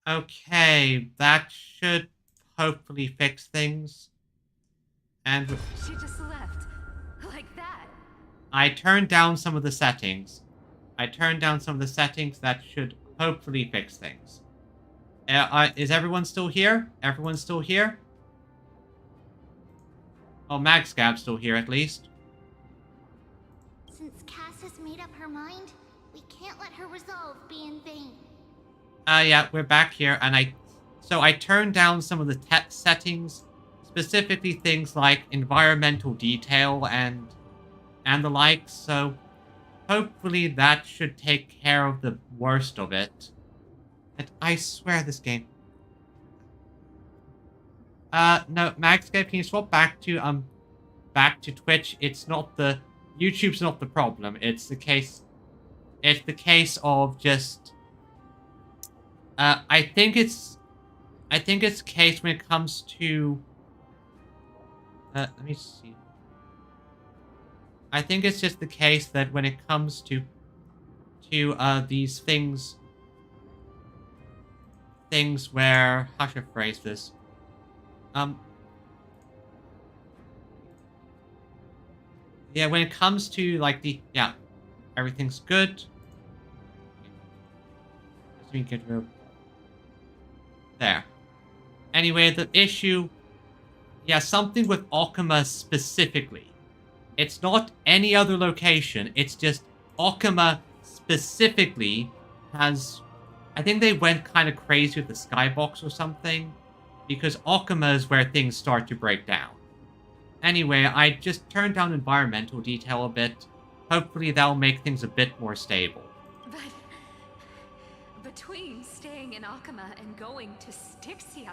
Okay, that should hopefully fix things. And She just left. Like that. I turned down some of the settings. That should hopefully fix things. Is everyone still here? Everyone's still here? Oh, Magscab's still here at least. Since Cass has made up her mind, we can't let her resolve be in vain. Yeah, we're back here, and I turned down some of the settings, specifically things like environmental detail and the like, so hopefully that should take care of the worst of it. And I swear this game... no, Magscape, can you swap back to Twitch? It's not the... YouTube's not the problem, it's the case of just... I think it's the case when it comes to... let me see. I think it's just the case that when it comes to these things where... How should I phrase this? Yeah, when it comes to, like, everything's good. Let me get rid of... There. Anyway, the issue... Yeah, something with Okuma specifically. It's not any other location. It's just Okuma specifically has... I think they went kind of crazy with the skybox or something. Because Okuma is where things start to break down. Anyway, I just turned down environmental detail a bit. Hopefully that'll make things a bit more stable. But between staying in Akama and going to Styxia,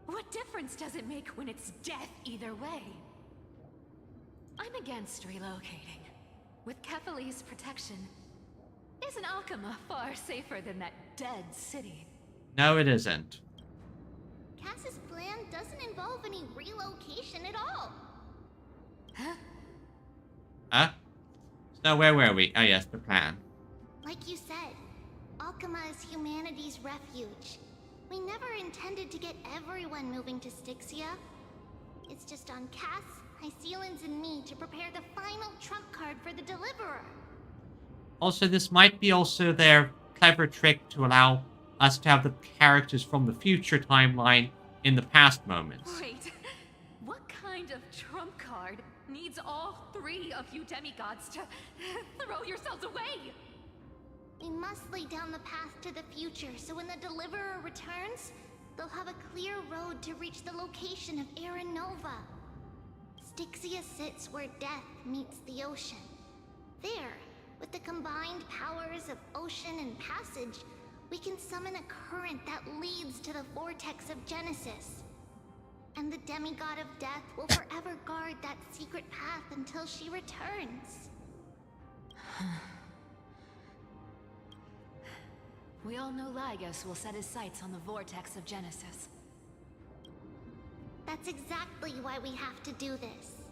what difference does it make when it's death either way? I'm against relocating. With Kefali's protection, isn't Akama far safer than that dead city? No, it isn't. Cass's plan doesn't involve any relocation at all. Huh? Huh? So where were we? Oh yes, the plan. Like you said, Akama is humanity's refuge. We never intended to get everyone moving to Styxia. It's just on Cass, Hycealins, and me to prepare the final trump card for the Deliverer. Also, this might be also their clever trick to allow us to have the characters from the future timeline in the past moments. Wait, what kind of trump card needs all three of you demigods to throw yourselves away? We must lay down the path to the future so when the Deliverer returns, they'll have a clear road to reach the location of Aaron Nova. Styxia sits where death meets the ocean. There, with the combined powers of ocean and passage, we can summon a current that leads to the vortex of Genesis. And the demigod of death will forever guard that secret path until she returns. We all know Lygus will set his sights on the vortex of Genesis. That's exactly why we have to do this.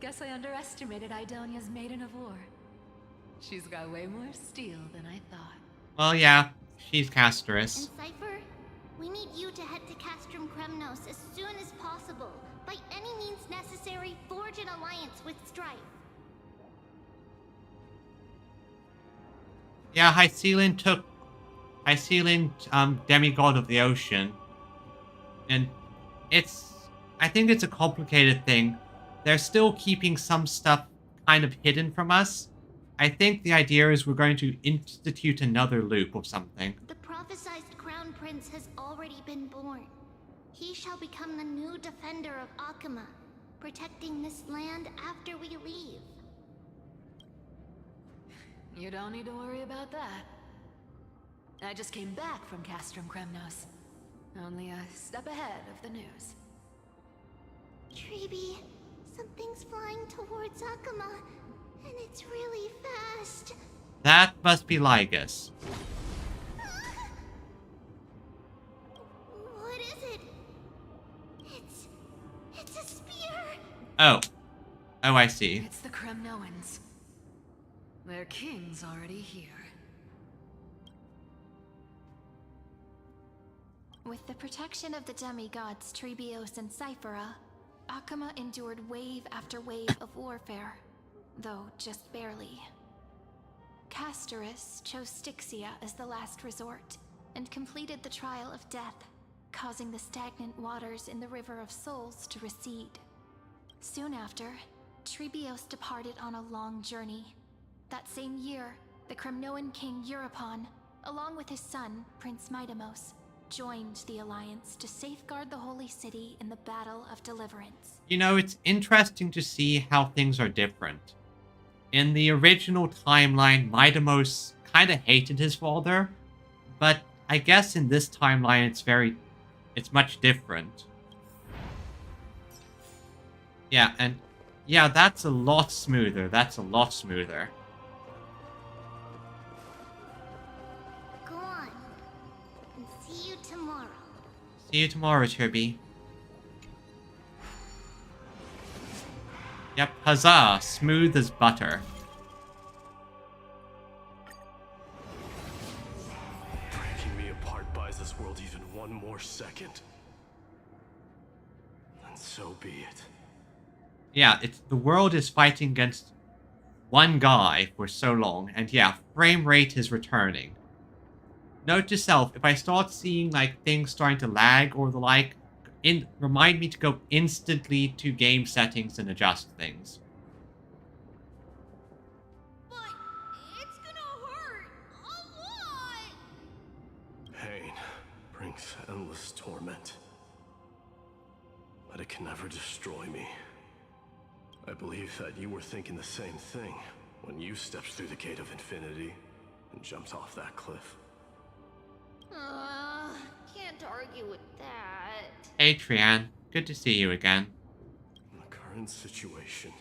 Guess I underestimated Idonia's Maiden of War. She's got way more steel than I thought. Well, yeah, she's And Casterus. Cypher, we need you to head to Castrum Kremnos as soon as possible. By any means necessary, forge an alliance with Strife. Yeah, Hycealin, demigod of the ocean. And I think it's a complicated thing. They're still keeping some stuff kind of hidden from us. I think the idea is we're going to institute another loop of something. The prophesized Crown Prince has already been born. He shall become the new defender of Akama, protecting this land after we leave. You don't need to worry about that. I just came back from Castrum Kremnos. Only a step ahead of the news. Treeby, something's flying towards Akama, and it's really fast. That must be Lygus. What is it? It's a spear. Oh. Oh, I see. It's the Kremnoans. Their king's already here. With the protection of the demigods Trebios and Cyphera, Akama endured wave after wave of warfare, though just barely. Castorus chose Styxia as the last resort, and completed the trial of death, causing the stagnant waters in the River of Souls to recede. Soon after, Trebios departed on a long journey. That same year, the Kremnoan king Euripon, along with his son, Prince Midamos, joined the Alliance to safeguard the Holy City in the Battle of Deliverance. You know, it's interesting to see how things are different. In the original timeline, Midamos kind of hated his father, but I guess in this timeline it's much different. Yeah, and yeah, that's a lot smoother. That's a lot smoother. Go on, and see you tomorrow. See you tomorrow, Toby. Yep, huzzah, smooth as butter. Breaking me apart buys this world even one more second. And so be it. Yeah, the world is fighting against one guy for so long, and yeah, frame rate is returning. Note to self, if I start seeing like things starting to lag or the like, remind me to go instantly to game settings and adjust things. But it's gonna hurt a lot! Pain brings endless torment. But it can never destroy me. I believe that you were thinking the same thing when you stepped through the gate of infinity and jumped off that cliff. Can't argue with that. Hey Trian, good to see you again. In the current situation,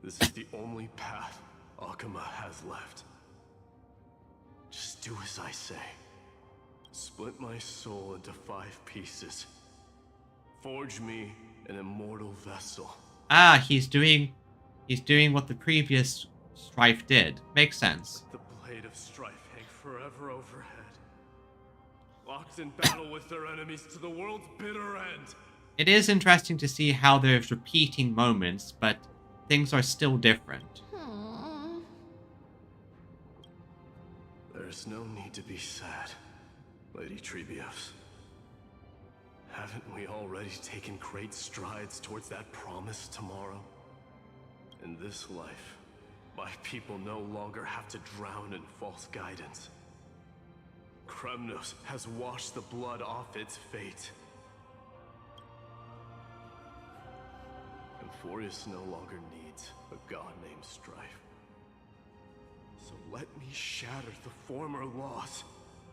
this is the only path Akama has left. Just do as I say. Split my soul into 5 pieces. Forge me an immortal vessel. Ah, he's doing what the previous Strife did. Makes sense. The blade of strife hang forever overhead. Locked in battle with their enemies to the world's bitter end. It is interesting to see how there's repeating moments, but things are still different. There's no need to be sad, Lady Trebios. Haven't we already taken great strides towards that promised tomorrow? In this life, my people no longer have to drown in false guidance. Kremnos has washed the blood off its fate. Euphorius no longer needs a god named Strife. So let me shatter the former laws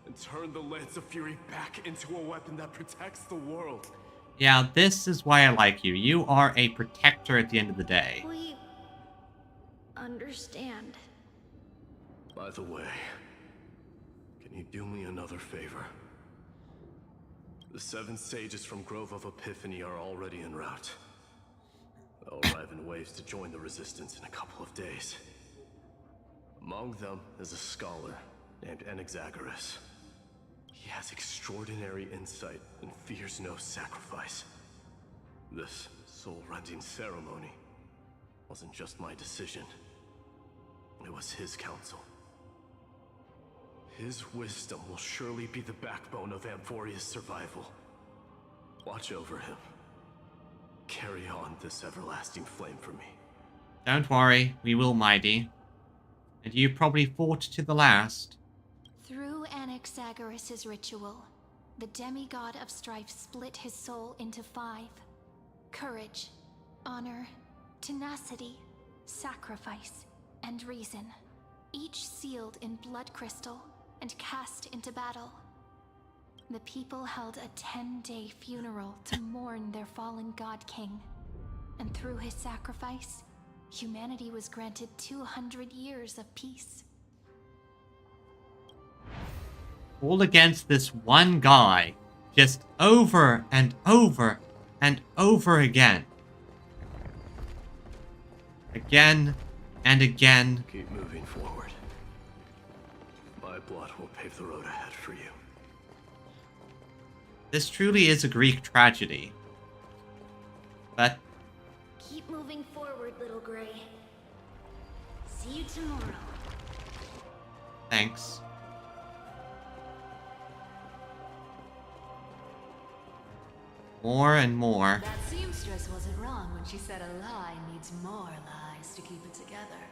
and turn the Lance of Fury back into a weapon that protects the world. Yeah, this is why I like you. You are a protector at the end of the day. We understand. By the way, can you do me another favor? The 7 sages from Grove of Epiphany are already en route. They'll arrive in waves to join the resistance in a couple of days. Among them is a scholar named Anaxagoras. He has extraordinary insight and fears no sacrifice. This soul-rending ceremony wasn't just my decision. It was his counsel. His wisdom will surely be the backbone of Amphoria's survival. Watch over him. Carry on this everlasting flame for me. Don't worry, we will, mighty. And you probably fought to the last. Through Anaxagoras' ritual, the demigod of strife split his soul into 5. Courage, honor, tenacity, sacrifice, and reason. Each sealed in blood crystal and cast into battle. The people held a 10-day funeral to mourn their fallen god king. And through his sacrifice, humanity was granted 200 years of peace. All against this one guy, just over and over and over again. Again And again. Keep moving forward. My blood will pave the road ahead for you. This truly is a Greek tragedy. But Keep moving forward, little Gray. See you tomorrow. thanks. More and more. That seamstress wasn't wrong when she said a lie needs more lies to keep it together.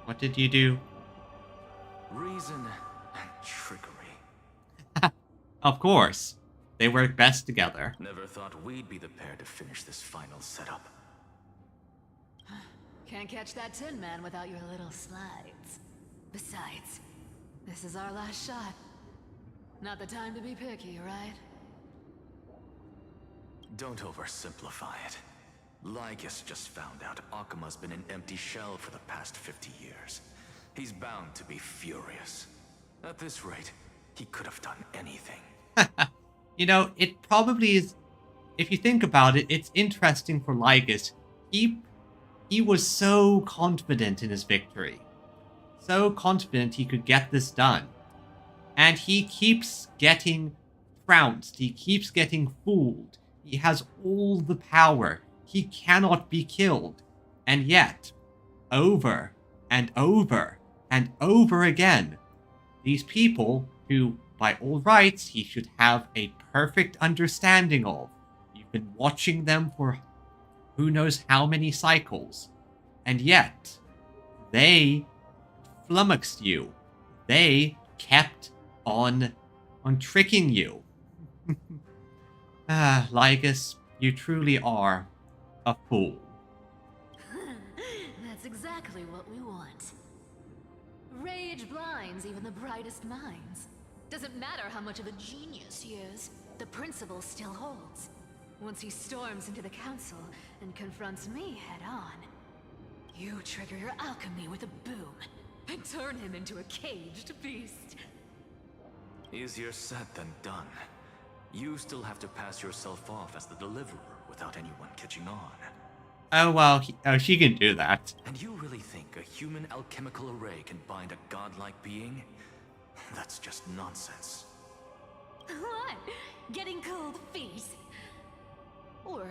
What did you do? Reason and trickery. Of course. They work best together. Never thought we'd be the pair to finish this final setup. Can't catch that Tin Man without your little slides. Besides, this is our last shot. Not the time to be picky, right? Don't oversimplify it. Lygus just found out Akuma's been an empty shell for the past 50 years. He's bound to be furious. At this rate, he could have done anything. You know, it probably is. If you think about it, it's interesting for Lygus. He was so confident in his victory. So confident he could get this done. And he keeps getting trounced. He keeps getting fooled. He has all the power. He cannot be killed. And yet, over and over and over again, these people who, by all rights, he should have a perfect understanding of. You've been watching them for who knows how many cycles. And yet, they flummoxed you. They kept on tricking you. Lygus, you truly are a fool. That's exactly what we want. Rage blinds even the brightest minds. Doesn't matter how much of a genius he is, the principle still holds. Once he storms into the council and confronts me head-on, you trigger your alchemy with a boom and turn him into a caged beast. Easier said than done. You still have to pass yourself off as the deliverer without anyone catching on. Oh, well, she can do that. And you really think a human alchemical array can bind a godlike being? That's just nonsense. What? Getting cold feet? Or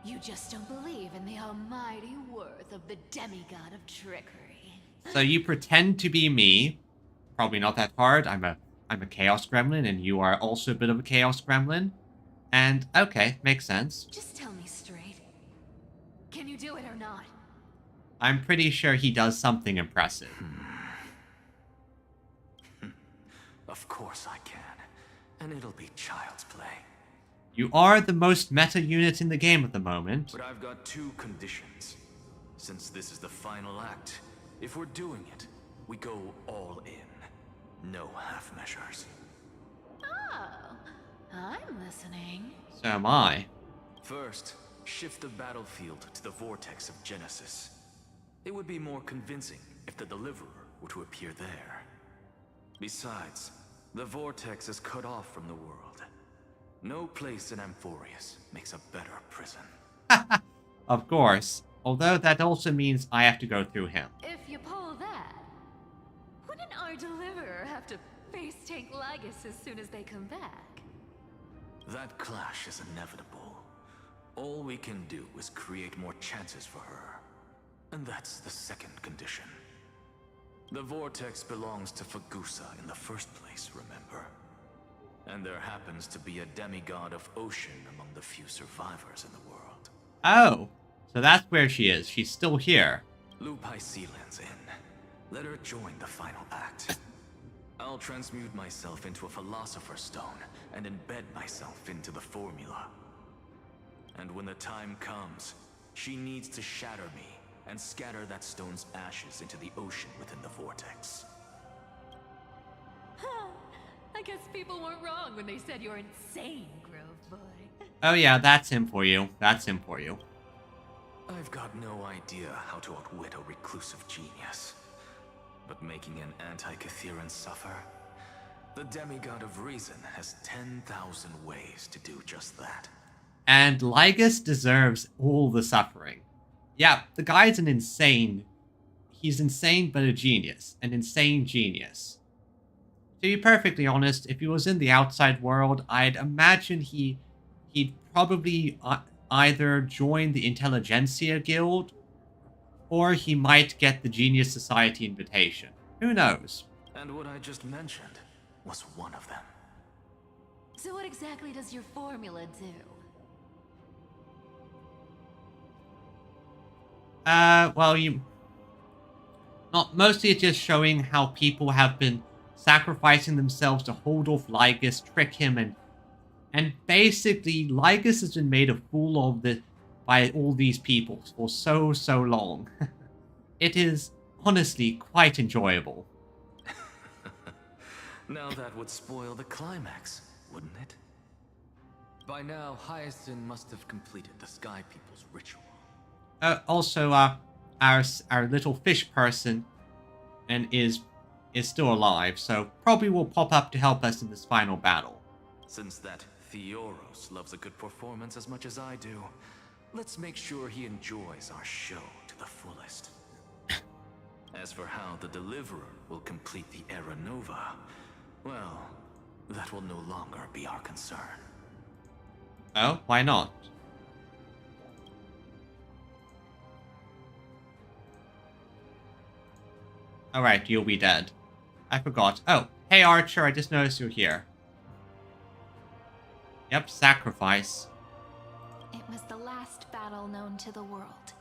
you just don't believe in the almighty worth of the demigod of trickery? So you pretend to be me. Probably not that hard. I'm a chaos gremlin, and you are also a bit of a chaos gremlin. And okay, makes sense. Just tell me straight. Can you do it or not? I'm pretty sure he does something impressive. Of course I can. And it'll be child's play. You are the most meta unit in the game at the moment. But I've got two conditions. Since this is the final act, if we're doing it, we go all in. No half measures. Oh, I'm listening. So am I. First, shift the battlefield to the vortex of Genesis. It would be more convincing if the deliverer were to appear there. Besides, the vortex is cut off from the world. No place in Amphorius makes a better prison. Of course. Although that also means I have to go through him. If you pull that, wouldn't our deliverer have to face tank Lygus as soon as they come back? That clash is inevitable. All we can do is create more chances for her. And that's the second condition. The vortex belongs to Fagusa in the first place, remember? And there happens to be a demigod of ocean among the few survivors in the world. Oh, so that's where she is. She's still here. Lupai Sealand's in. Let her join the final act. I'll transmute myself into a Philosopher's Stone and embed myself into the formula. And when the time comes, she needs to shatter me and scatter that stone's ashes into the ocean within the vortex. I guess people weren't wrong when they said you're insane, Grove Boy. Oh yeah, that's him for you. That's him for you. I've got no idea how to outwit a reclusive genius. But making an anti-Catheran suffer? The demigod of reason has 10,000 ways to do just that. And Lygus deserves all the suffering. Yeah, the guy's an insane... He's insane, but a genius. An insane genius. To be perfectly honest, if he was in the outside world, I'd imagine he'd probably either join the Intelligentsia Guild, or he might get the Genius Society invitation. Who knows? And what I just mentioned was one of them. So what exactly does your formula do? Well, mostly it's just showing how people have been sacrificing themselves to hold off Lygus, trick him, and basically Lygus has been made a fool of by all these people for so long. It is honestly quite enjoyable. Now that would spoil the climax, wouldn't it? By now, Hyacinth must have completed the Sky People's ritual. Also, our little fish person is still alive, so probably will pop up to help us in this final battle. Since that Theoros loves a good performance as much as I do, let's make sure he enjoys our show to the fullest. As for how the Deliverer will complete the Era Nova, well, that will no longer be our concern. Oh, why not? Alright, you'll be dead. I forgot. Oh, hey Archer, I just noticed you're here. Yep, sacrifice. It was the last battle known to the world,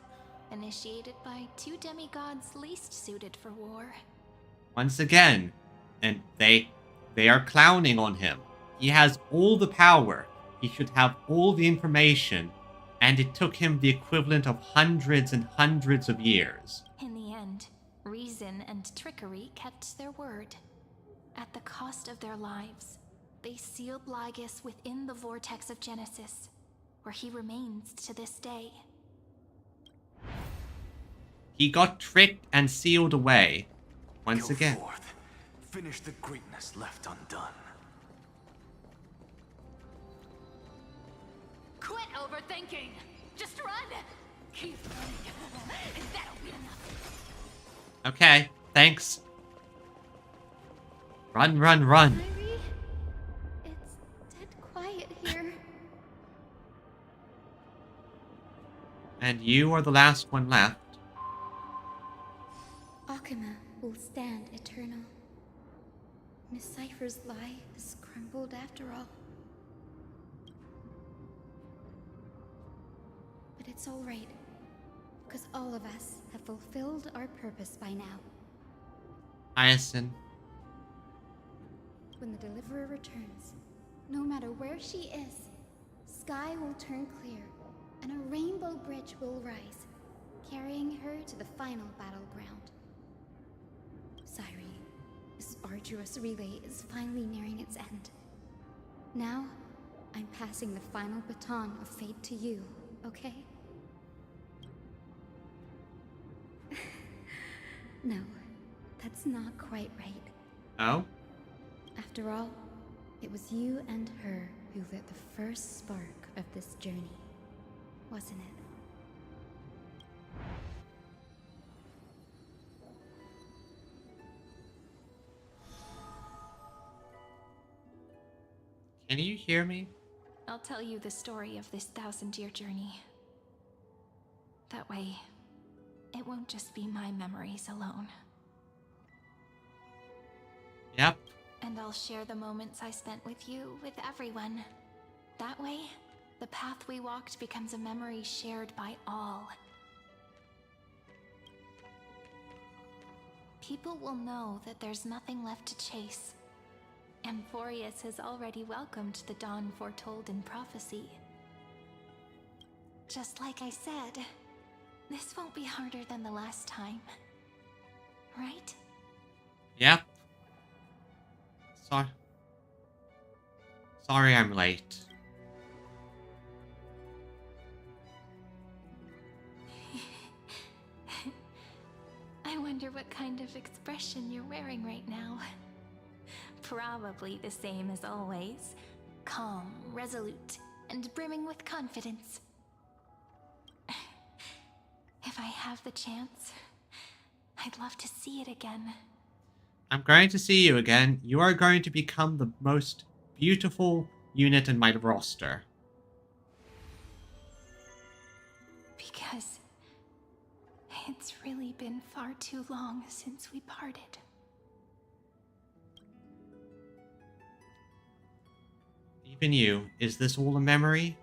initiated by two demigods least suited for war. Once again, and they are clowning on him. He has all the power. He should have all the information, and it took him the equivalent of hundreds and hundreds of years. In the end, reason and trickery kept their word. At the cost of their lives, they sealed Lygus within the vortex of Genesis, where he remains to this day. He got tricked and sealed away. Once Go again. forth. Finish the greatness left undone. Quit overthinking! Just run! Keep running, and that'll be enough. Okay, thanks. Run, run, run. Kyrie, it's dead quiet here. And you are the last one left. Akuma will stand eternal. Miss Cypher's lie has crumbled after all. But it's all right, because all of us have fulfilled our purpose by now. Hyacinth. When the Deliverer returns, no matter where she is, sky will turn clear, and a rainbow bridge will rise, carrying her to the final battleground. Sairi, this arduous relay is finally nearing its end. Now, I'm passing the final baton of fate to you, okay? No, that's not quite right. Oh? After all, it was you and her who lit the first spark of this journey, wasn't it? Can you hear me? I'll tell you the story of this 1,000-year journey. That way, it won't just be my memories alone. Yep. And I'll share the moments I spent with you with everyone. That way, the path we walked becomes a memory shared by all. People will know that there's nothing left to chase. Amphorius has already welcomed the dawn foretold in prophecy. Just like I said, this won't be harder than the last time. Right? Yep. Sorry I'm late. I wonder what kind of expression you're wearing right now. Probably the same as always. Calm, resolute, and brimming with confidence. If I have the chance, I'd love to see it again. I'm going to see you again. You are going to become the most beautiful unit in my roster. Because it's really been far too long since we parted. Even you, is this all a memory?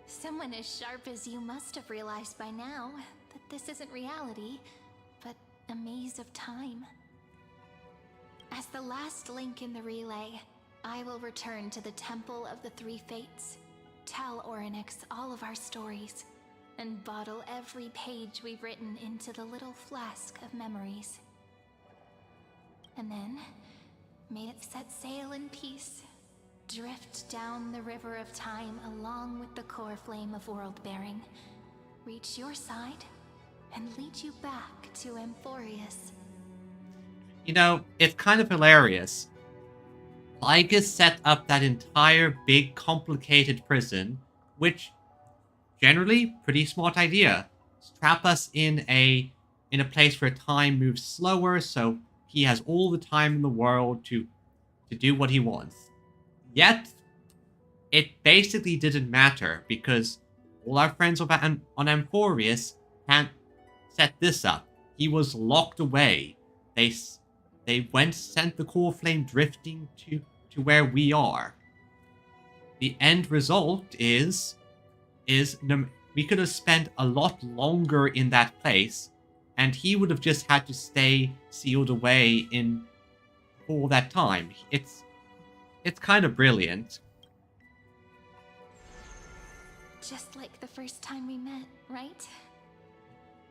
Someone as sharp as you must have realized by now that this isn't reality, but a maze of time. As the last link in the relay, I will return to the Temple of the Three Fates, tell Orynyx all of our stories, and bottle every page we've written into the little flask of memories. And then, may it set sail in peace, drift down the river of time along with the core flame of world-bearing, reach your side, and lead you back to Amphorius. You know, it's kind of hilarious. Lygus set up that entire big, complicated prison, which, generally, pretty smart idea. Trap us in a place where time moves slower, so he has all the time in the world to do what he wants. Yet, it basically didn't matter, because all our friends on Amphorius had set this up. He was locked away. They sent the core flame drifting to where we are. The end result is we could have spent a lot longer in that place, and he would have just had to stay sealed away in all that time. It's kind of brilliant. Just like the first time we met, right?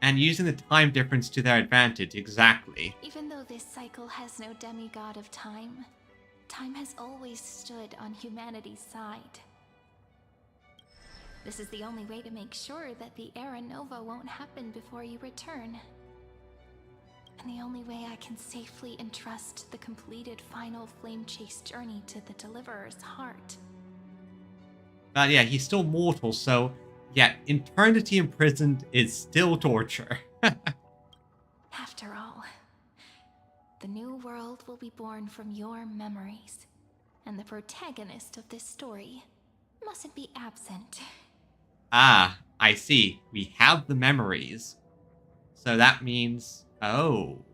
And using the time difference to their advantage, exactly. Even though this cycle has no demigod of time, time has always stood on humanity's side. This is the only way to make sure that the Era Nova won't happen before you return. And the only way I can safely entrust the completed final flame chase journey to the Deliverer's heart. But yeah, he's still mortal, so yeah, eternity imprisoned is still torture. After all, the new world will be born from your memories, and the protagonist of this story mustn't be absent. Ah, I see. We have the memories. So that means... Oh.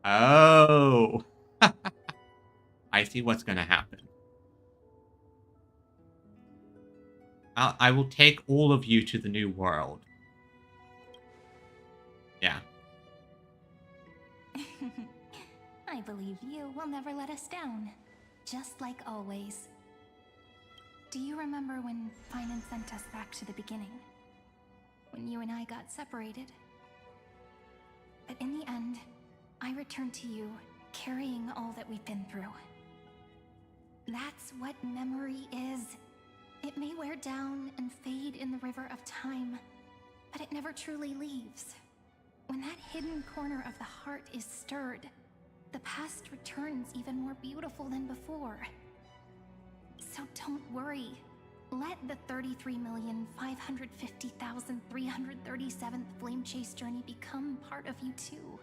Oh. I see what's gonna happen. I will take all of you to the new world. Yeah. I believe you will never let us down, just like always. Do you remember when Finan sent us back to the beginning? When you and I got separated? But in the end, I returned to you, carrying all that we've been through. That's what memory is. It may wear down and fade in the river of time, but it never truly leaves. When that hidden corner of the heart is stirred, the past returns even more beautiful than before. So don't worry. Let the 33,550,337th Flame Chase journey become part of you too.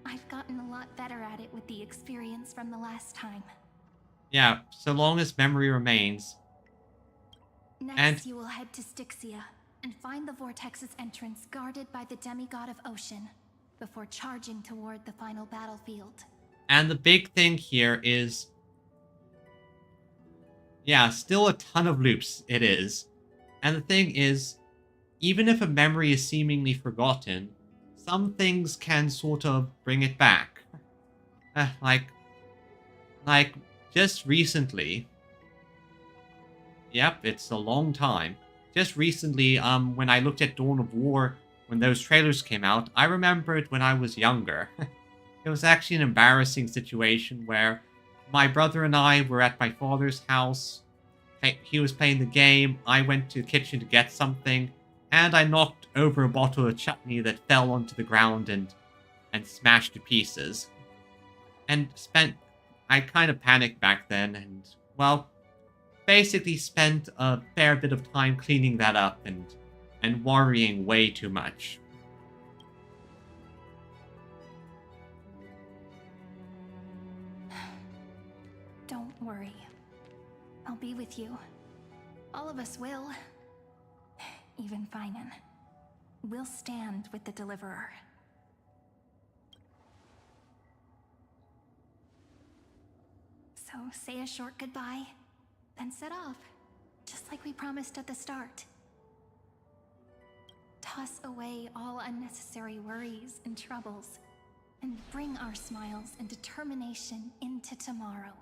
I've gotten a lot better at it with the experience from the last time. Yeah, so long as memory remains. Next, you will head to Styxia and find the Vortex's entrance guarded by the demigod of ocean before charging toward the final battlefield. And the big thing here is... Yeah, still a ton of loops, it is. And the thing is, even if a memory is seemingly forgotten, some things can sort of bring it back. Like, just recently... Yep, it's a long time. Just recently, when I looked at Dawn of War, when those trailers came out, I remembered when I was younger. It was actually an embarrassing situation where my brother and I were at my father's house. He was playing the game, I went to the kitchen to get something, and I knocked over a bottle of chutney that fell onto the ground and and smashed to pieces. And I kind of panicked back then, and, well, basically spent a fair bit of time cleaning that up and worrying way too much. Don't worry. I'll be with you. All of us will. Even Finan. We'll stand with the Deliverer. So say a short goodbye, then set off, just like we promised at the start. Toss away all unnecessary worries and troubles, and bring our smiles and determination into tomorrow.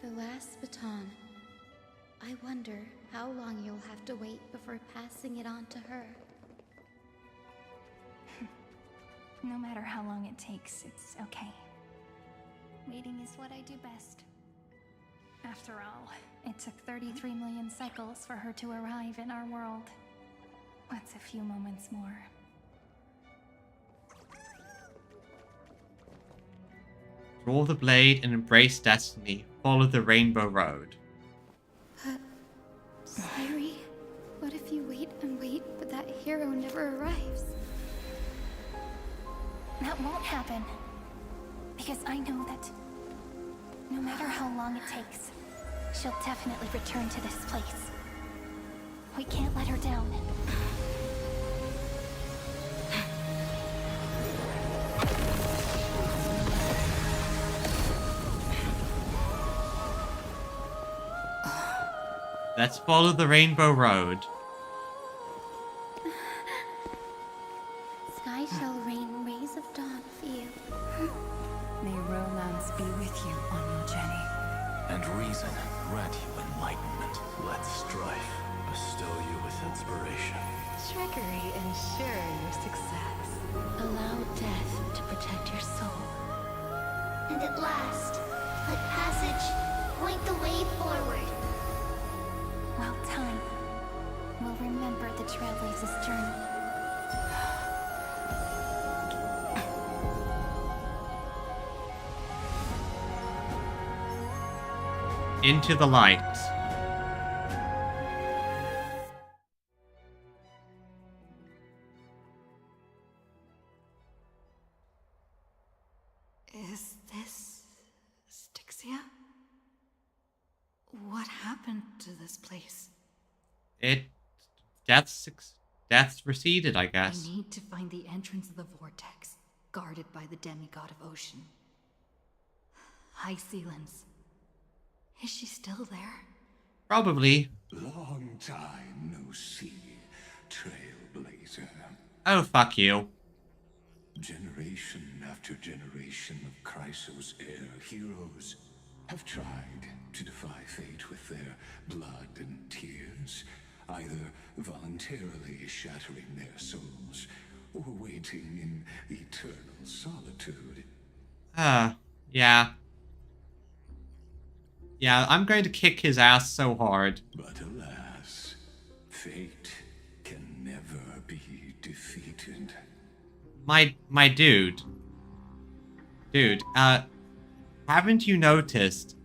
The last baton. I wonder how long you'll have to wait before passing it on to her. No matter how long it takes, it's okay. Waiting is what I do best. After all, it took 33 million cycles for her to arrive in our world. What's a few moments more? Draw the blade and embrace destiny. Follow the rainbow road. Sairi, what if you wait and wait, but that hero never arrives? That won't happen. Because I know that no matter how long it takes, she'll definitely return to this place. We can't let her down. Let's follow the rainbow road. Sky shall rain rays of dawn for you. May romance be with you on your journey. And reason grant you enlightenment. Let strife bestow you with inspiration. Trickery ensure your success. Allow death to protect your soul. And at last, let passage point the way forward. Well, time will remember the Trailblazer's journey. Into the light. Is this Styxia? What happened to this place? Death's receded, I I guess. need to find the entrance of the vortex, guarded by the demigod of ocean. High Sealens. Is she still there? Probably. Long time no see, Trailblazer. Oh, fuck you. Generation after generation of Chrysos heir heroes have tried to defy fate with their blood and tears, either voluntarily shattering their souls or waiting in eternal solitude. Yeah. Yeah, I'm going to kick his ass so hard. But alas, fate can never be defeated. My dude. Dude, haven't you noticed?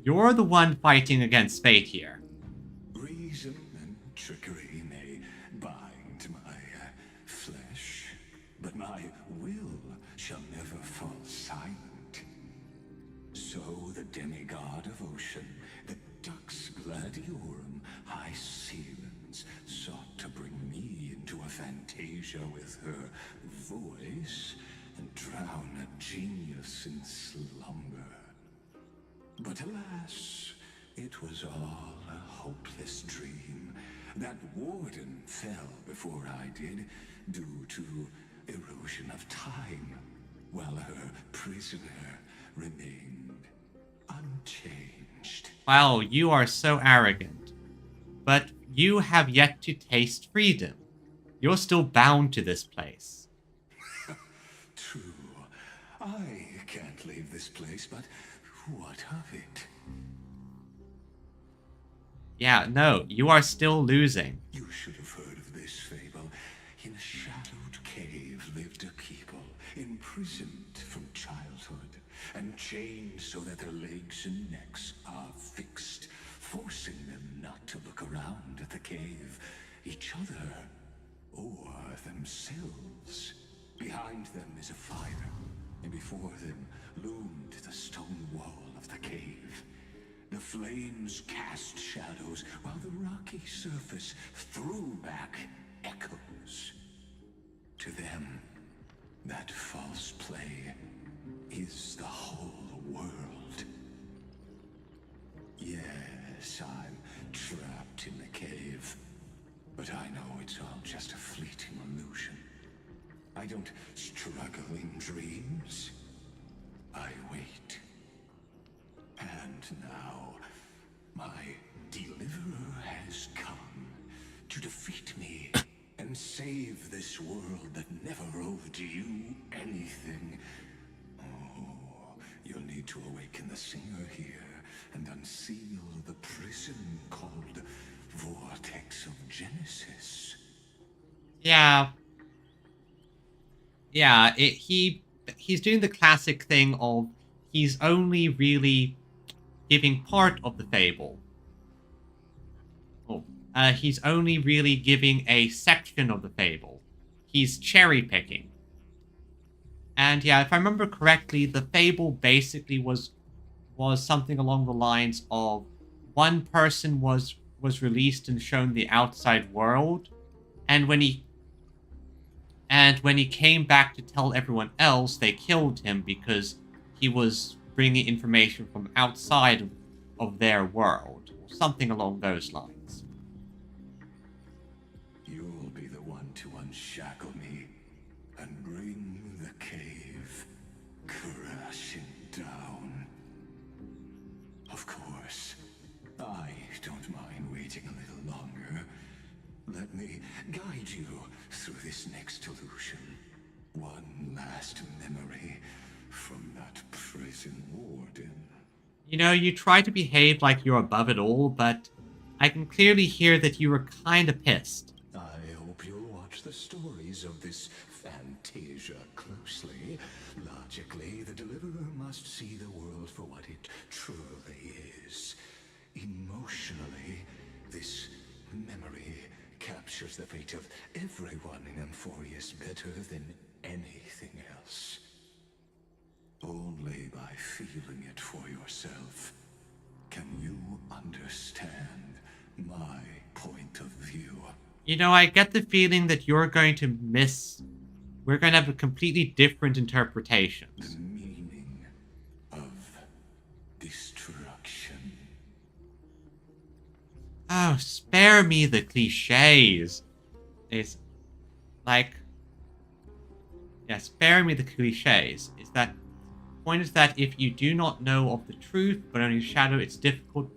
You're the one fighting against fate here. Reason and trickery may bind my flesh, but my will shall never fall silent. So the demigod of ocean, the Dux Gladiorum, High Sealens, sought to bring me into a fantasia with her voice and drown a genius in slumber. But alas, it was all a hopeless dream. That warden fell before I did, due to erosion of time, while her prisoner remained unchanged. Wow, you are so arrogant. But you have yet to taste freedom. You're still bound to this place. True, I can't leave this place, but what of it? Yeah, no, you are still losing. You should have heard of this fable. In a shadowed cave lived a people, imprisoned from childhood, and chained so that their legs and necks are fixed, forcing them not to look around at the cave, each other, or themselves. Behind them is a fire, and before them loomed the stone wall of the cave. The flames cast shadows, while the rocky surface threw back echoes. To them, that false play is the whole world. Yes, I'm trapped in the cave, but I know it's all just a fleeting illusion. I don't struggle in dreams. I wait. And now, my deliverer has come to defeat me and save this world that never owed you anything. Oh, you'll need to awaken the singer here and unseal the prison called Vortex of Genesis. Yeah. Yeah, he's doing the classic thing of he's only really giving part of the fable. Oh, he's only really giving a section of the fable. He's cherry picking. And yeah, if I remember correctly, the fable basically was something along the lines of one person was released and shown the outside world, and when he came back to tell everyone else, they killed him because he was bringing information from outside of their world, or something along those lines. You'll be the one to unshackle me and bring the cave crashing down. Of course, I don't mind waiting a little longer. Let me guide you through this next illusion. One last memory from that prison warden. You know, you try to behave like you're above it all, but I can clearly hear that you were kind of pissed. I hope you'll watch the stories of this Fantasia closely. Logically, the Deliverer must see the world for what it truly is. Emotionally, this memory captures the fate of everyone in Emphorius better than anything else. Only by feeling it for yourself can you understand my point of view. You know, I get the feeling that we're going to have a completely different interpretations. The meaning of destruction. Oh, spare me the cliches. It's like, yeah, spare me the cliches. Is that point is that if you do not know of the truth, but only shadow, it's difficult.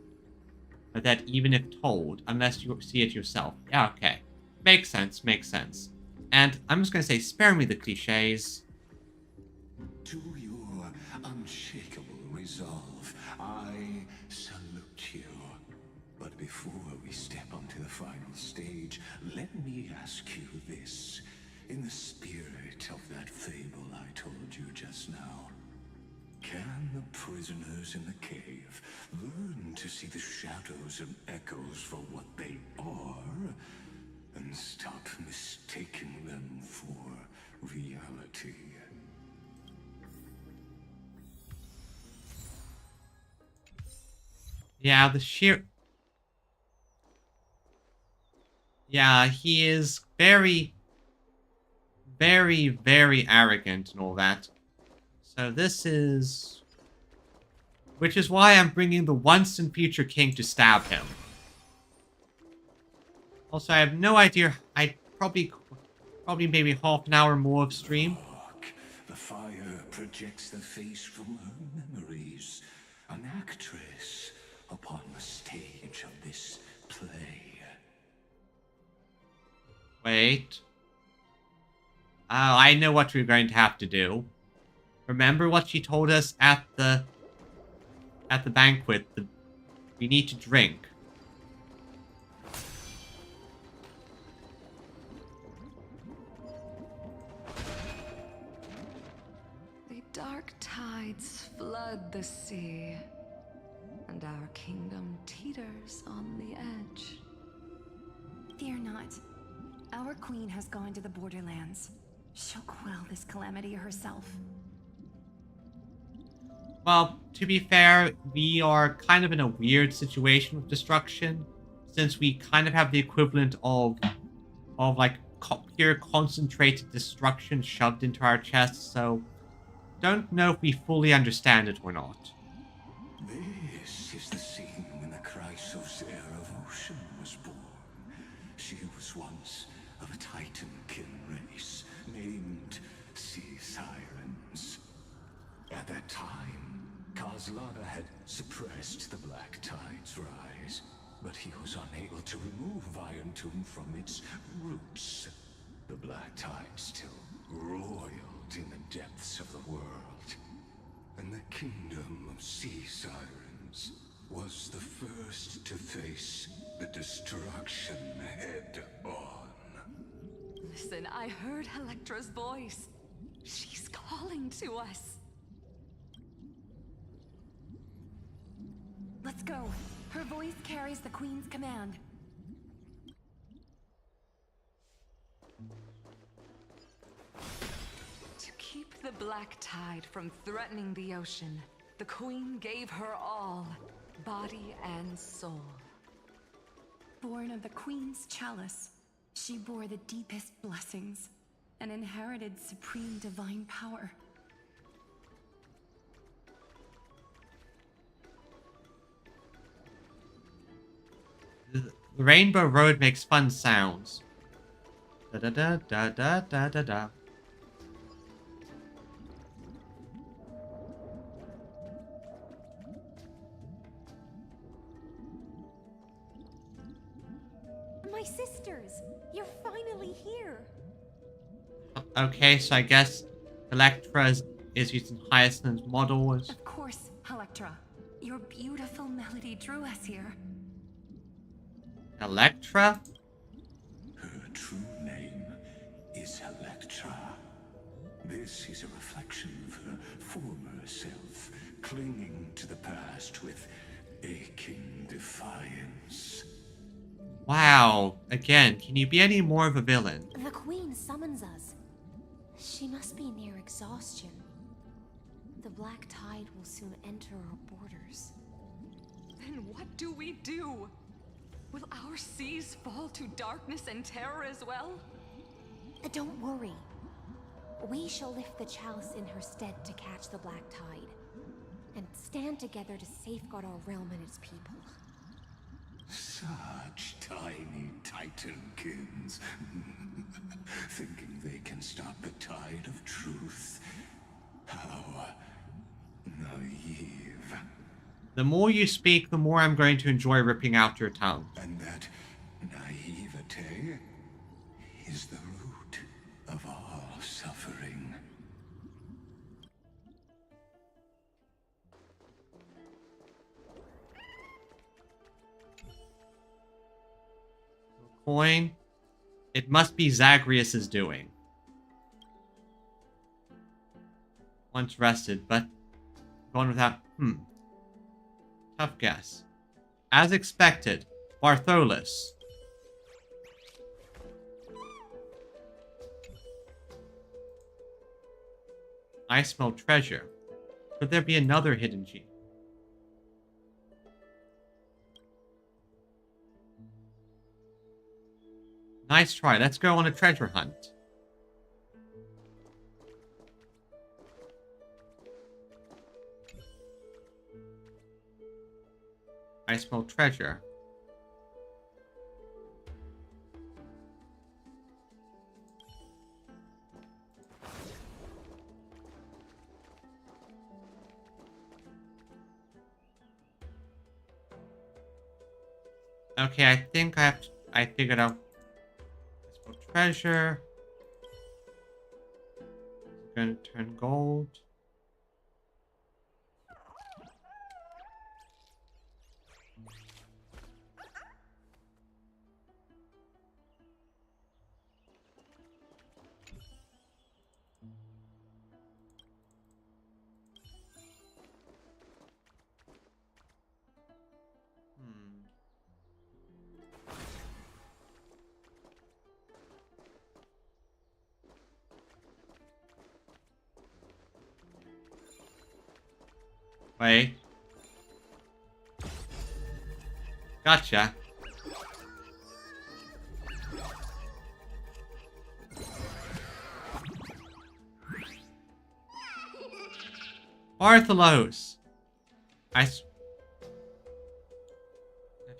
But that even if told, unless you see it yourself. Yeah, okay. Makes sense, makes sense. And I'm just going to say, spare me the cliches. To your unshakable resolve, I salute you. But before we step onto the final stage, let me ask you this. In the spirit of that fable I told you just now, can the prisoners in the cave learn to see the shadows and echoes for what they are, and stop mistaking them for reality? Yeah, Yeah, he is very, very, very arrogant and all that. So this is... Which is why I'm bringing the once and future king to stab him. Also, I have no idea. I probably maybe half an hour more of stream. Look, the fire projects the face from her memories. An actress upon the stage of this play. Wait. Oh, I know what we're going to have to do. Remember what she told us at the banquet? We need to drink. The dark tides flood the sea, and our kingdom teeters on the edge. Fear not. Our queen has gone to the borderlands. She'll quell this calamity herself. Well, to be fair, we are kind of in a weird situation with destruction, since we kind of have the equivalent of like pure concentrated destruction shoved into our chests, so don't know if we fully understand it or not. This is the scene when the Chrysos heir of Ocean was born. She was once of a Titan-kin race named Sea Sirens. At that time, Kazlana had suppressed the Black Tide's rise, but he was unable to remove Iron Tomb from its roots. The Black Tide still roiled in the depths of the world, and the kingdom of Sea Sirens was the first to face the destruction head-on. Listen, I heard Electra's voice. She's calling to us. Let's go. Her voice carries the queen's command. To keep the Black Tide from threatening the ocean, the queen gave her all, body and soul. Born of the queen's chalice, she bore the deepest blessings and inherited supreme divine power. The Rainbow Road makes fun sounds. Da da da da da da da da. My sisters, you're finally here. Okay, so I guess Electra is using Hyacinth's model as... Of course, Electra. Your beautiful melody drew us here. Electra? Her true name is Electra. This is a reflection of her former self, clinging to the past with aching defiance. Wow. Again, can you be any more of a villain? The Queen summons us. She must be near exhaustion. The Black Tide will soon enter our borders. Then what do we do? Will our seas fall to darkness and terror as well? Don't worry. We shall lift the chalice in her stead to catch the Black Tide, and stand together to safeguard our realm and its people. Such tiny Titankins, thinking they can stop the tide of truth. How naive. The more you speak, the more I'm going to enjoy ripping out your tongue. And that naivete is the root of all suffering. Coin. It must be Zagreus's doing. Once rested, but going without... Tough guess. As expected, Bartholus. I smell treasure. Could there be another hidden gem? Nice try. Let's go on a treasure hunt. I smell treasure. Okay, I think I figured out. I smell treasure. It's gonna turn gold. Wait. Gotcha. Bartholos. I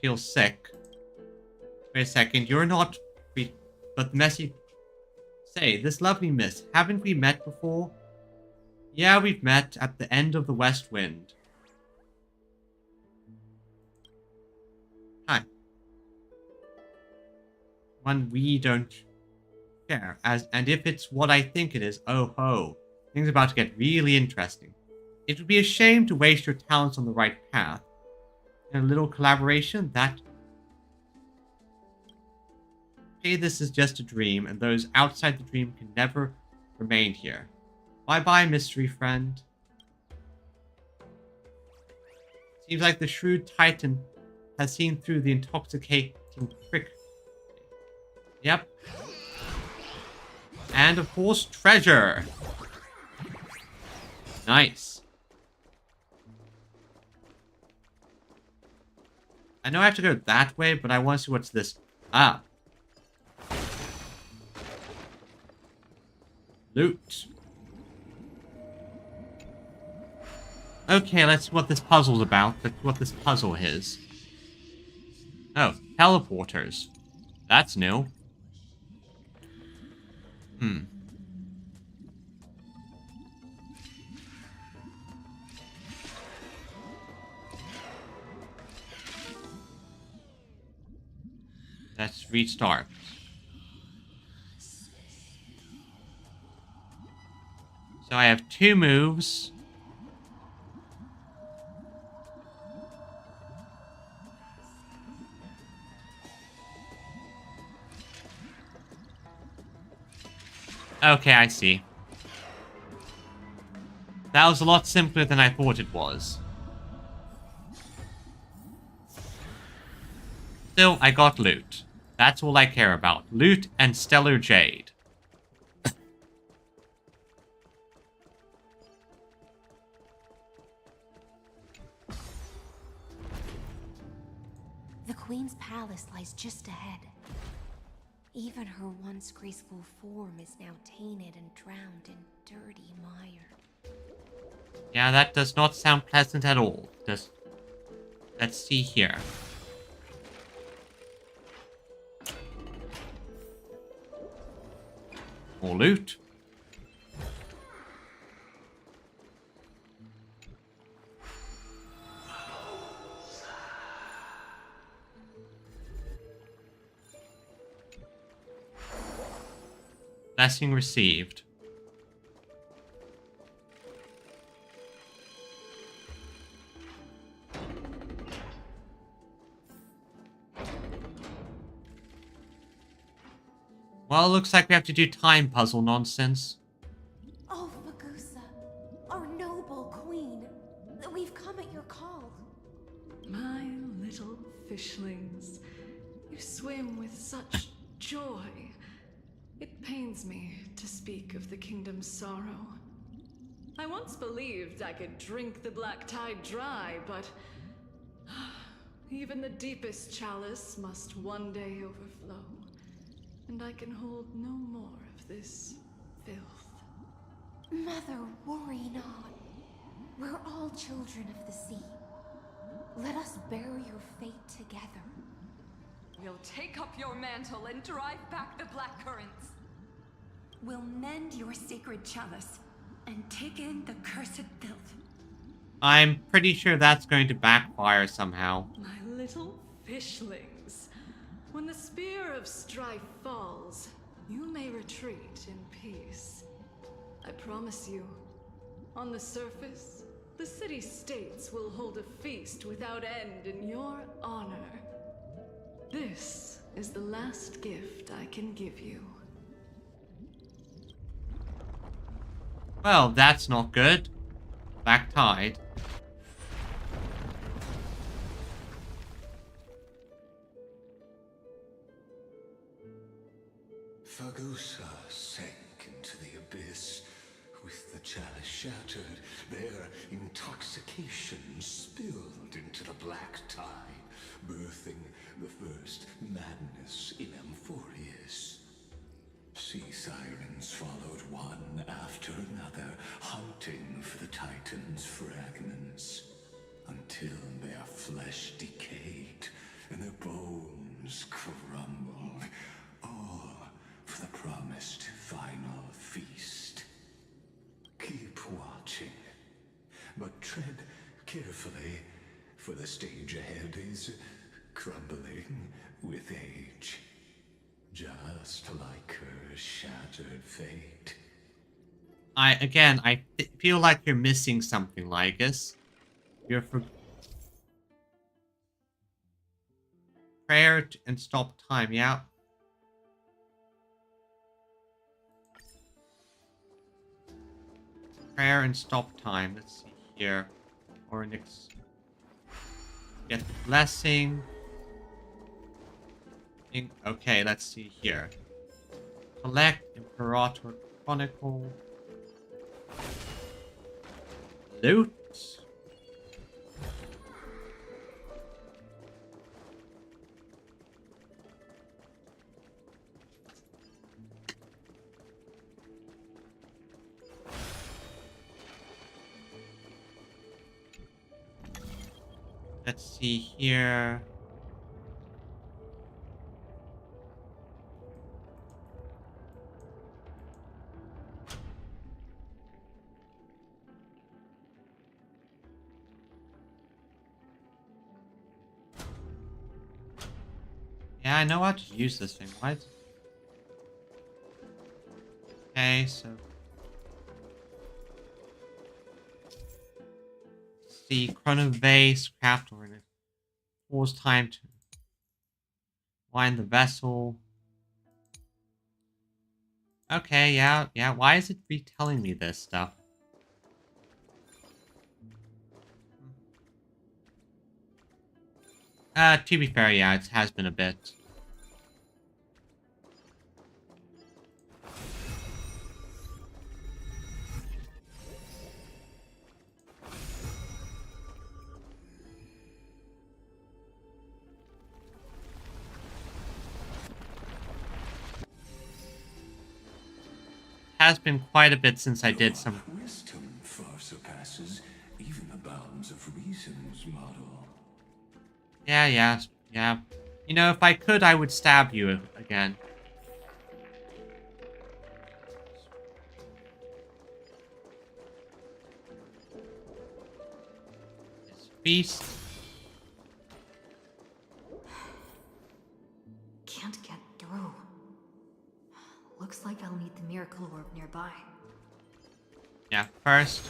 feel sick. Wait a second, you're not... But Messy... Say, this lovely miss, haven't we met before? Yeah, we've met at the end of the West Wind. Hi. One we don't share. And if it's what I think it is, oh ho. Things are about to get really interesting. It would be a shame to waste your talents on the right path. In a little collaboration, that... Say this is just a dream, and those outside the dream can never remain here. Bye-bye, mystery friend. Seems like the shrewd Titan has seen through the intoxicating trick. Yep. And of course, treasure. Nice. I know I have to go that way, but I want to see what's this. Ah. Loot. Okay, let's see what this puzzle's about. That's what this puzzle is. Oh, teleporters. That's new. Let's restart. So I have 2 moves. Okay, I see. That was a lot simpler than I thought it was. Still, I got loot. That's all I care about. Loot and stellar jade. The Queen's palace lies just ahead. Even her once graceful form is now tainted and drowned in dirty mire. Yeah, that does not sound pleasant at all. Just... Let's see here. More loot. Blessing received. Well, it looks like we have to do time puzzle nonsense. Oh, Fagusa, our noble queen. We've come at your call. My little fishlings, you swim with such joy. It pains me to speak of the kingdom's sorrow. I once believed I could drink the black tide dry, but even the deepest chalice must one day overflow, and I can hold no more of this filth. Mother, worry not. We're all children of the sea. Let us bear your fate together. We'll take up your mantle and drive back the black currents. We'll mend your sacred chalice and take in the cursed filth. I'm pretty sure that's going to backfire somehow. My little fishlings, when the spear of strife falls, you may retreat in peace. I promise you, on the surface, the city-states will hold a feast without end in your honor. This is the last gift I can give you. Well, that's not good. Black tide. Fagusa sank into the abyss With the chalice shattered, their intoxication spilled into the black tide, birthing the first madness in Amphorius. Sea sirens followed one after another, hunting for the Titan's fragments, until their flesh decayed and their bones crumbled, all for the promised final feast. Keep watching, but tread carefully, for the stage ahead is crumbling with age. Just like her shattered fate. I feel like you're missing something, Lygus. You're for prayer and stop time, yeah. Prayer and stop time. Let's see here. Or next. Get the blessing. Okay, let's see here. Collect Imperator Chronicle. Loot. Let's see here. Yeah, I know how to use this thing. Why? Okay, so see, Chrono Vase, craft or it pause time to wind the vessel. Okay, yeah. Why is it retelling me this stuff? To be fair, yeah, it has been a bit. Has been quite a bit since I did some. Wisdom far surpasses even the bounds of reason's model. Yeah. You know, if I could, I would stab you again. This feast. Can't get through. Looks like I'll need the miracle orb nearby. Yeah, first.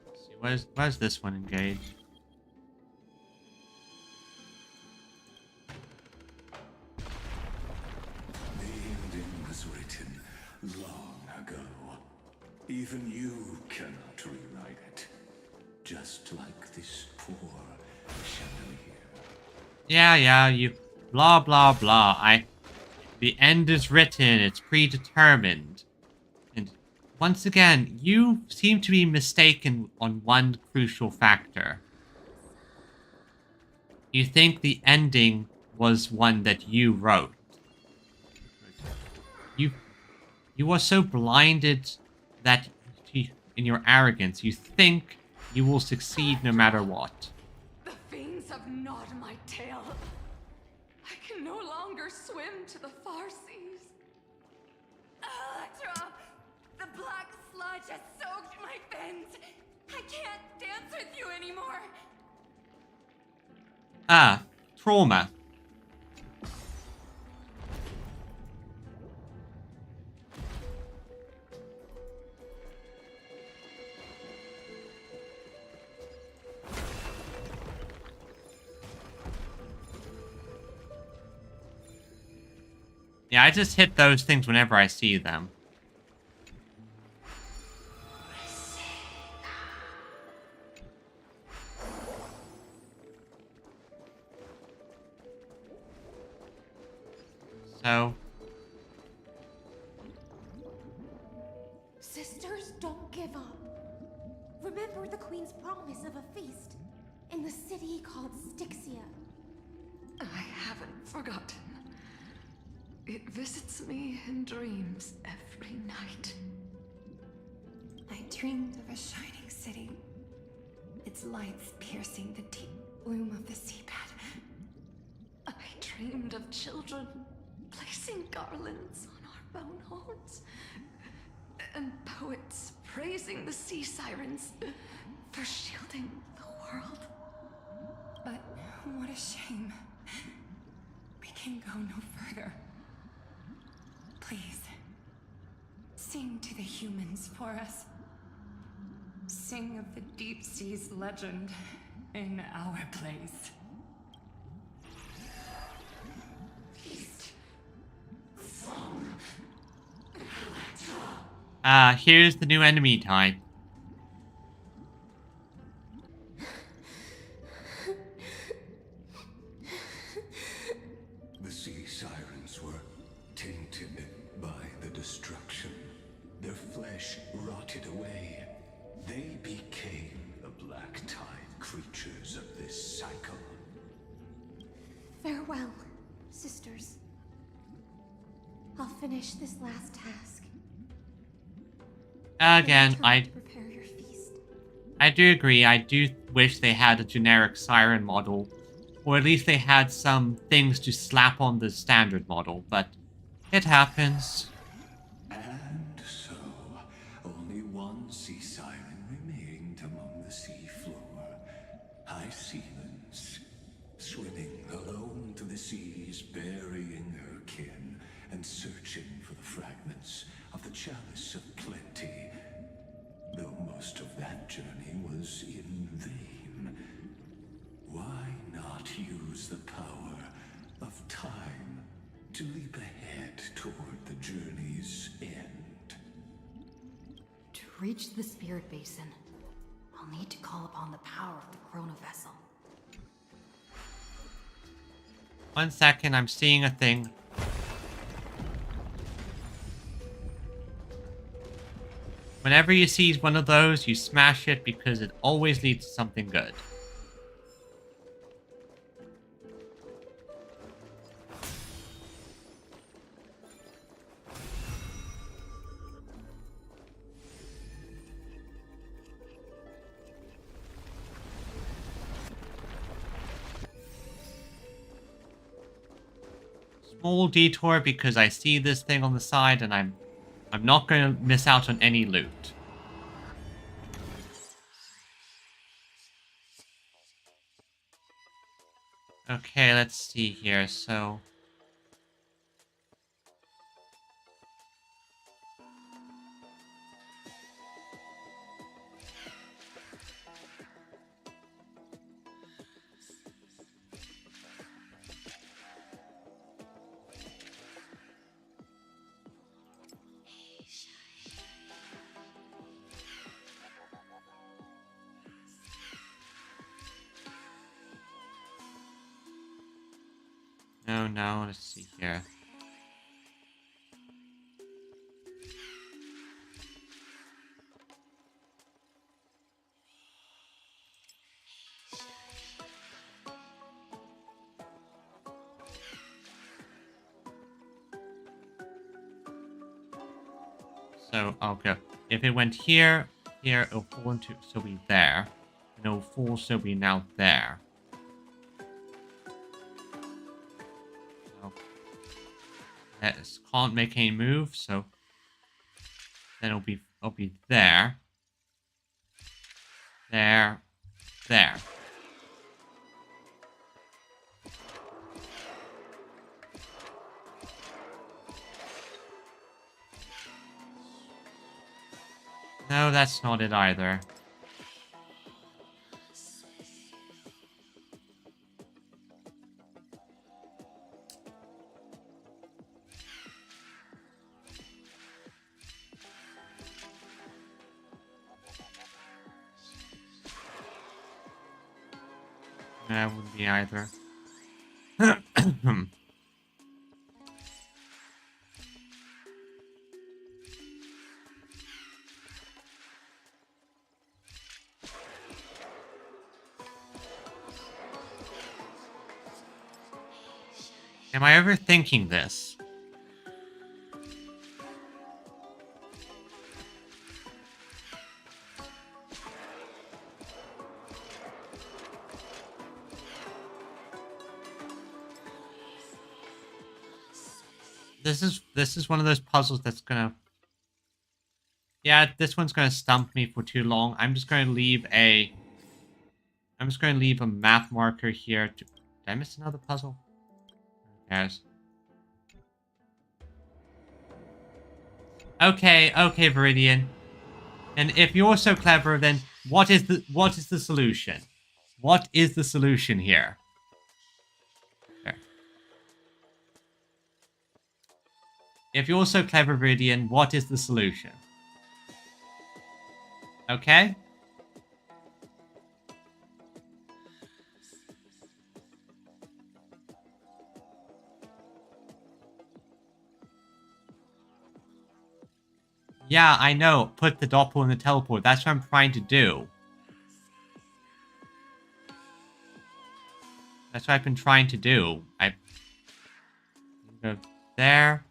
Let's see, where's this one engaged? The ending was written long ago. Even you cannot rewrite it. Just like this poor chandelier. Yeah, you blah blah blah. The end is written, it's predetermined. And once again, you seem to be mistaken on one crucial factor. You think the ending was one that you wrote. You are so blinded that in your arrogance, you think you will succeed no matter what. The fiends have gnawed my tail. I can no longer swim to the far seas. Electra! The black sludge has soaked my fins! I can't dance with you anymore! Ah, trauma. Yeah, I just hit those things whenever I see them. So, Sisters, don't give up. Remember the Queen's promise of a feast in the city called Styxia. I haven't forgotten. It visits me in dreams every night. I dreamed of a shining city, its lights piercing the deep gloom of the seabed. I dreamed of children placing garlands on our bone homes, and poets praising the sea sirens for shielding the world. But what a shame. We can go no further. Please, sing to the humans for us. Sing of the deep sea's legend in our place. here's the new enemy type. The sea sirens were tainted by the destruction. Their flesh rotted away. They became the black tide creatures of this cycle. Farewell, sisters. I'll finish this last task. Again, Prepare your feast. I do agree. I do wish they had a generic siren model. Or at least they had some things to slap on the standard model, but it happens. And so, only one sea siren remained among the sea floor. High Sealens, swimming alone to the seas, burying her kin, and searching for the fragments of the chalice of plenty. Though most of that journey was in vain. Why not use the power of time to leap ahead toward the journey's end? To reach the Spirit Basin, I'll need to call upon the power of the Chrono Vessel. 1 second, I'm seeing a thing. Whenever you see one of those, you smash it because it always leads to something good. Small detour because I see this thing on the side and I'm not going to miss out on any loot. Okay, let's see here. So no, let's see here. So I'll go. If it went here, it'll fall into, so be there. And it'll fall, so be now there. Can't make any move, so then it'll be there. There. No, that's not it either. That wouldn't be either. Am I overthinking this? This is one of those puzzles that's gonna... Yeah, this one's gonna stump me for too long. I'm just gonna leave a map marker here to... Did I miss another puzzle? Yes. Okay, okay, Viridian. And if you're so clever, then what is the solution? What is the solution here? There. If you're so clever, Viridian, what is the solution? Okay? Yeah, I know. Put the doppel in the teleport. That's what I'm trying to do. That's what I've been trying to do. I go there.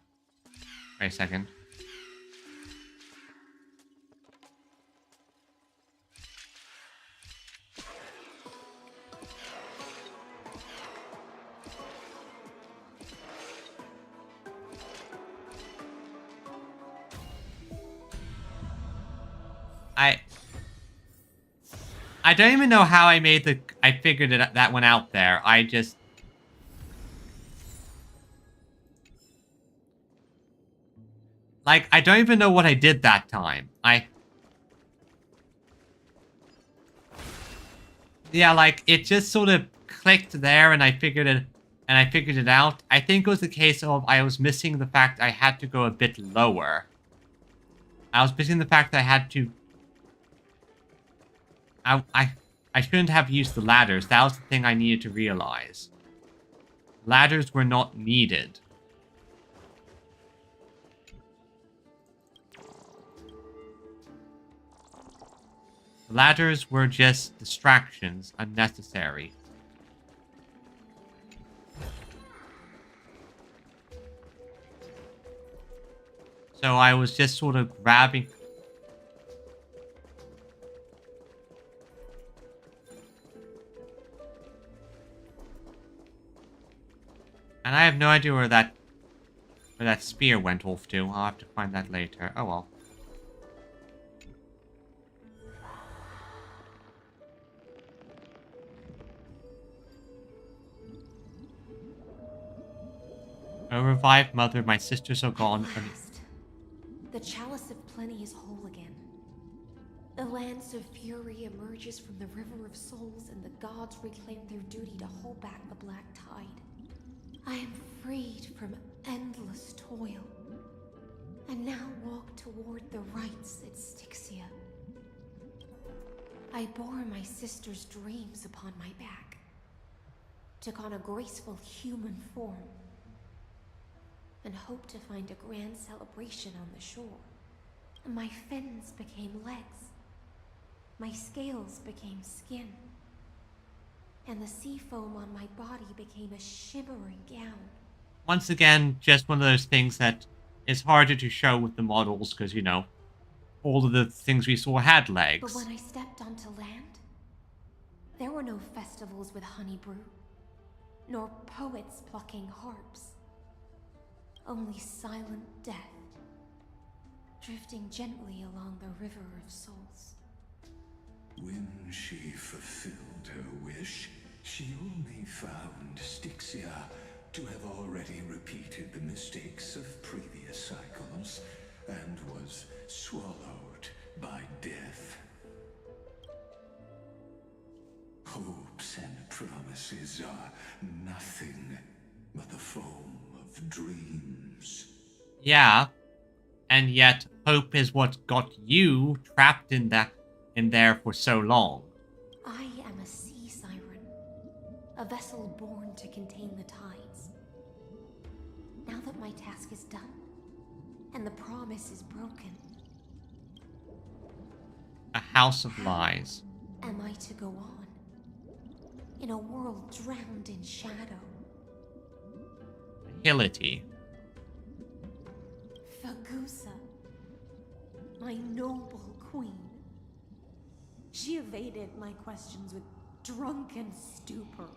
Wait a second. I don't even know how I figured that one out there. I just... Like, I don't even know what I did that time. Yeah, like, it just sort of clicked there and I figured it out. I think it was the case of I was missing the fact I had to go a bit lower. I was missing the fact that I had to... I shouldn't have used the ladders. That was the thing I needed to realize. Ladders were not needed. Ladders were just distractions, unnecessary. So I was just sort of grabbing... And I have no idea where that spear went off to. I'll have to find that later. Oh well. Oh, revive mother, my sisters are gone. The chalice of plenty is whole again. The lance of fury emerges from the river of souls, and the gods reclaim their duty to hold back the black tide. I am freed from endless toil, and now walk toward the rites at Styxia. I bore my sister's dreams upon my back, took on a graceful human form, and hoped to find a grand celebration on the shore. My fins became legs, my scales became skin, and the sea foam on my body became a shimmering gown. Once again, just one of those things that is harder to show with the models, because, you know, all of the things we saw had legs. But when I stepped onto land, there were no festivals with honey brew, nor poets plucking harps. Only silent death, drifting gently along the river of souls. When she fulfilled her wish, she only found Styxia to have already repeated the mistakes of previous cycles, and was swallowed by death. Hopes and promises are nothing but the foam of dreams. Yeah, and yet hope is what got you trapped in there for so long. I am a sea siren, a vessel born to contain the tides. Now that my task is done, and the promise is broken, A house of lies. am I to go on, in a world drowned in shadow? Hility. Fagusa, my noble queen. She evaded my questions with drunken stupor.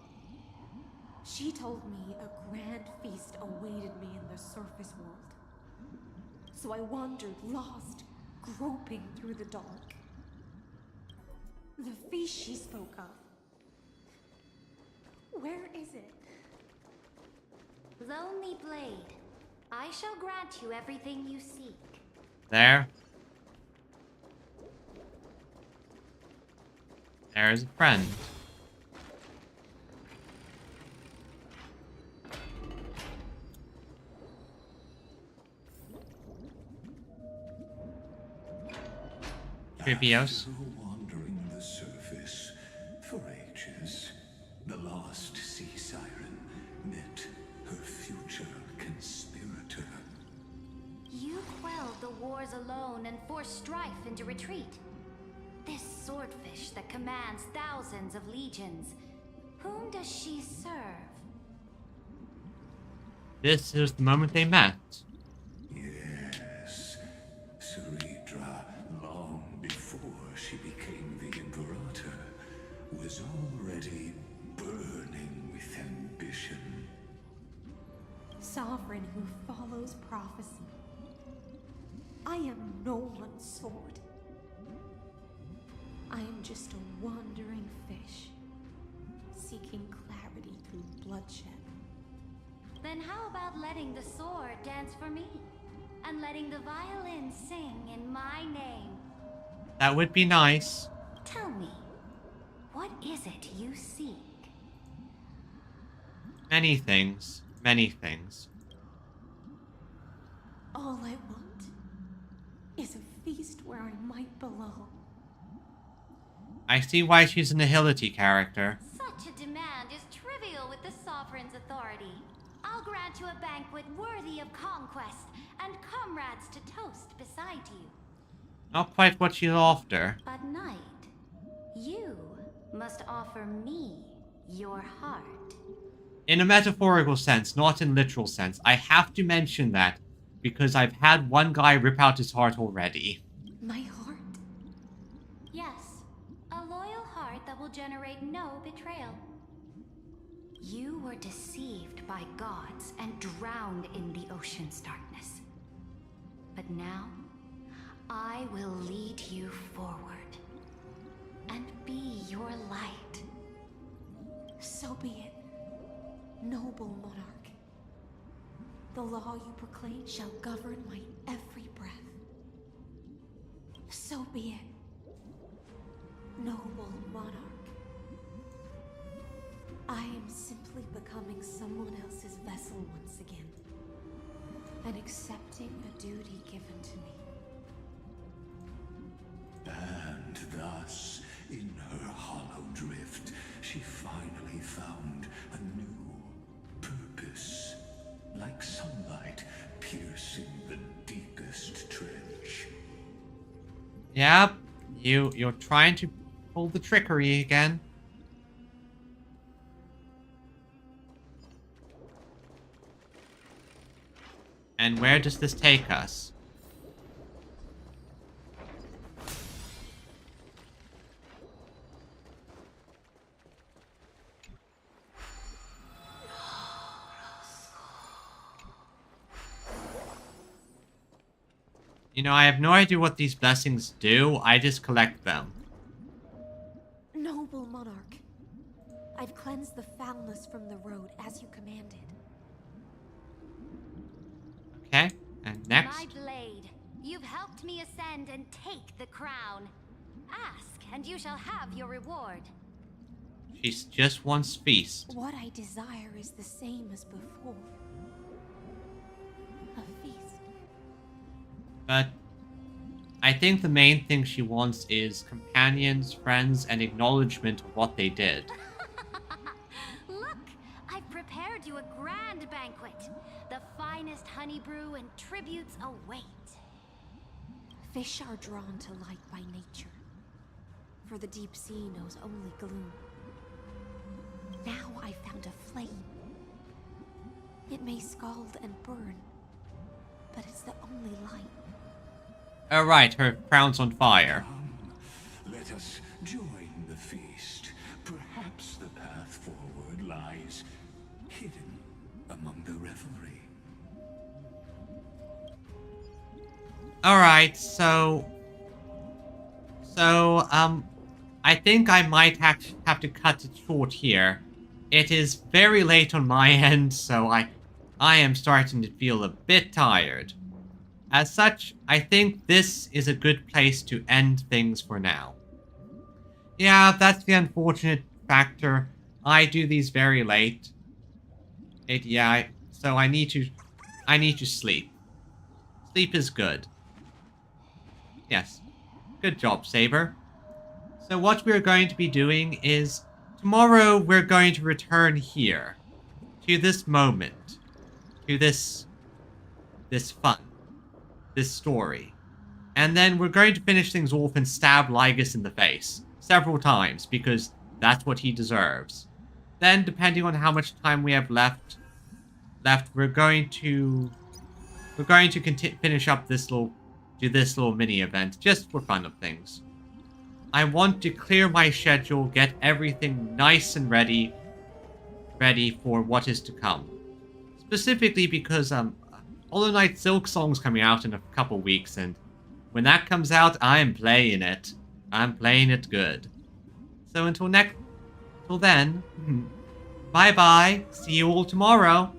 She told me a grand feast awaited me in the surface world. So I wandered lost, groping through the dark. The feast she spoke of. Where is it? Lonely Blade, I shall grant you everything you seek. There. There's a friend. Trivios. After wandering the surface for ages, the lost sea siren met her future conspirator. You quelled the wars alone and forced strife into retreat. This swordfish that commands thousands of legions, whom does she serve? This is the moment they met. Yes, Ceridra, long before she became the Imperator, was already burning with ambition. Sovereign who follows prophecy. I am no one's sword. I am just a wandering fish, seeking clarity through bloodshed. Then how about letting the sword dance for me? And letting the violin sing in my name? That would be nice. Tell me, what is it you seek? Many things. Many things. All I want is a feast where I might belong. I see why she's an Ahility character. Such a demand is trivial with the Sovereign's authority. I'll grant you a banquet worthy of conquest, and comrades to toast beside you. Not quite what she's after. But Knight, you must offer me your heart. In a metaphorical sense, not in literal sense. I have to mention that because I've had one guy rip out his heart already. My heart? Yes, a loyal heart that will generate no betrayal. You were deceived by gods and drowned in the ocean's darkness. But now, I will lead you forward and be your light. So be it, noble monarch. The law you proclaim shall govern my every breath. So be it, noble monarch. I am simply becoming someone else's vessel once again, and accepting a duty given to me. And thus, in her hollow drift, she finally found a new purpose, like sunlight piercing the deepest trench. Yep, you're trying to pull the trickery again. And where does this take us? You know, I have no idea what these blessings do. I just collect them. Noble monarch, I've cleansed the foulness from the road as you commanded. Okay, and next. My blade, you've helped me ascend and take the crown. Ask, and you shall have your reward. She just wants feast. What I desire is the same as before. A feast. But I think the main thing she wants is companions, friends, and acknowledgement of what they did. Look, I've prepared you a grand banquet. The finest honey brew and tributes await. Fish are drawn to light by nature, for the deep sea knows only gloom. Now I found a flame, It may scald and burn, but it's the only light. Oh right, her crown's on fire. Let us join the feast. Perhaps the path forward lies hidden among the revelry. Alright, I think I might have to cut it short here. It is very late on my end, so I am starting to feel a bit tired. As such, I think this is a good place to end things for now. Yeah, that's the unfortunate factor. I do these very late. So I need to sleep. Sleep is good. Yes. Good job, Saber. So what we're going to be doing is, tomorrow we're going to return here. To this moment. To this fun. This story. And then we're going to finish things off and stab Lygus in the face. Several times, because that's what he deserves. Then, depending on how much time we have left, we're going to finish up this little mini event, just for fun of things. I want to clear my schedule, get everything nice and ready for what is to come. Specifically because Hollow Knight Silksong's coming out in a couple weeks, and when that comes out, I am playing it. I'm playing it good. So until then, bye bye. See you all tomorrow.